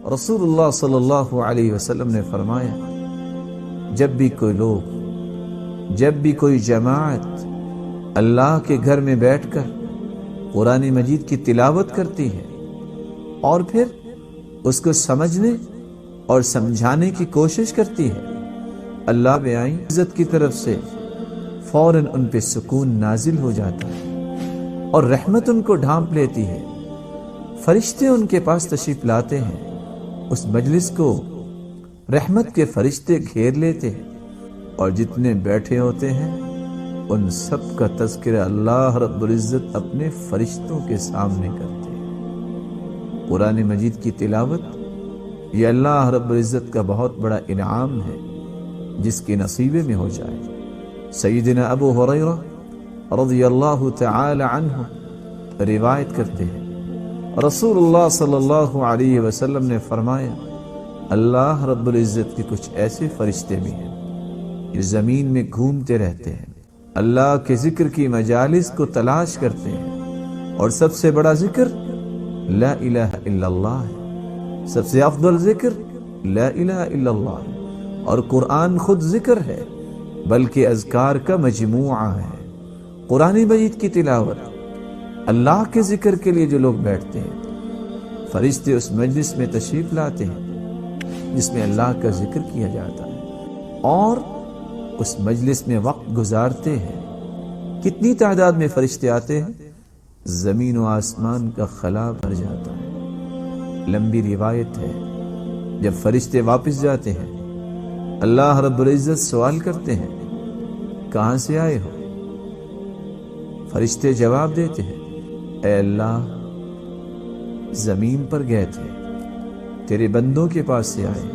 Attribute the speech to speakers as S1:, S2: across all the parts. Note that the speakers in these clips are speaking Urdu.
S1: رسول اللہ صلی اللہ علیہ وسلم نے فرمایا، جب بھی کوئی لوگ، جب بھی کوئی جماعت اللہ کے گھر میں بیٹھ کر قرآن مجید کی تلاوت کرتی ہے اور پھر اس کو سمجھنے اور سمجھانے کی کوشش کرتی ہے، اللہ بیائی عزت کی طرف سے فوراً ان پہ سکون نازل ہو جاتا ہے اور رحمت ان کو ڈھانپ لیتی ہے۔ فرشتے ان کے پاس تشریف لاتے ہیں، اس مجلس کو رحمت کے فرشتے گھیر لیتے ہیں اور جتنے بیٹھے ہوتے ہیں ان سب کا تذکرہ اللہ رب العزت اپنے فرشتوں کے سامنے کرتے ہیں۔ قرآن مجید کی تلاوت یہ اللہ رب العزت کا بہت بڑا انعام ہے جس کے نصیبے میں ہو جائے۔ سیدنا ابو ہریرہ رضی اللہ تعالی عنہ روایت کرتے ہیں، رسول اللہ صلی اللہ علیہ وسلم نے فرمایا، اللہ رب العزت کے کچھ ایسے فرشتے بھی ہیں جو زمین میں گھومتے رہتے ہیں، اللہ کے ذکر کی مجالس کو تلاش کرتے ہیں، اور سب سے بڑا ذکر لا الہ الا اللہ ہے، سب سے افضل ذکر لا الہ الا اللہ ہے، اور قرآن خود ذکر ہے بلکہ اذکار کا مجموعہ ہے۔ قرآن مجید کی تلاوت، اللہ کے ذکر کے لیے جو لوگ بیٹھتے ہیں، فرشتے اس مجلس میں تشریف لاتے ہیں جس میں اللہ کا ذکر کیا جاتا ہے اور اس مجلس میں وقت گزارتے ہیں۔ کتنی تعداد میں فرشتے آتے ہیں؟ زمین و آسمان کا خلا بھر جاتا ہے۔ لمبی روایت ہے، جب فرشتے واپس جاتے ہیں اللہ رب العزت سوال کرتے ہیں، کہاں سے آئے ہو؟ فرشتے جواب دیتے ہیں، اے اللہ، زمین پر گئے تھے، تیرے بندوں کے پاس سے آئے۔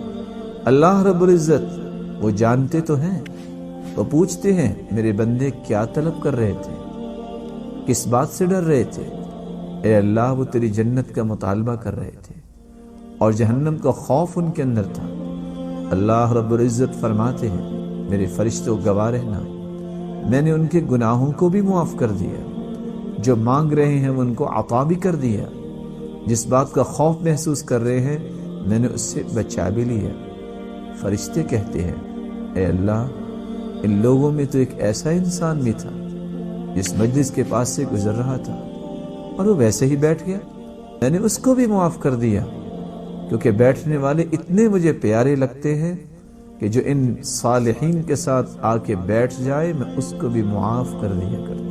S1: اللہ رب العزت وہ جانتے تو ہیں، وہ پوچھتے ہیں میرے بندے کیا طلب کر رہے تھے، کس بات سے ڈر رہے تھے؟ اے اللہ، وہ تیری جنت کا مطالبہ کر رہے تھے اور جہنم کا خوف ان کے اندر تھا۔ اللہ رب العزت فرماتے ہیں، میرے فرشتوں گواہ رہنا، میں نے ان کے گناہوں کو بھی معاف کر دیا، جو مانگ رہے ہیں ان کو عطا بھی کر دیا، جس بات کا خوف محسوس کر رہے ہیں میں نے اس سے بچا بھی لیا۔ فرشتے کہتے ہیں، اے اللہ، ان لوگوں میں تو ایک ایسا انسان بھی تھا جس مجلس کے پاس سے گزر رہا تھا اور وہ ویسے ہی بیٹھ گیا، میں نے اس کو بھی معاف کر دیا، کیونکہ بیٹھنے والے اتنے مجھے پیارے لگتے ہیں کہ جو ان صالحین کے ساتھ آ کے بیٹھ جائے میں اس کو بھی معاف کر دیا کرتا۔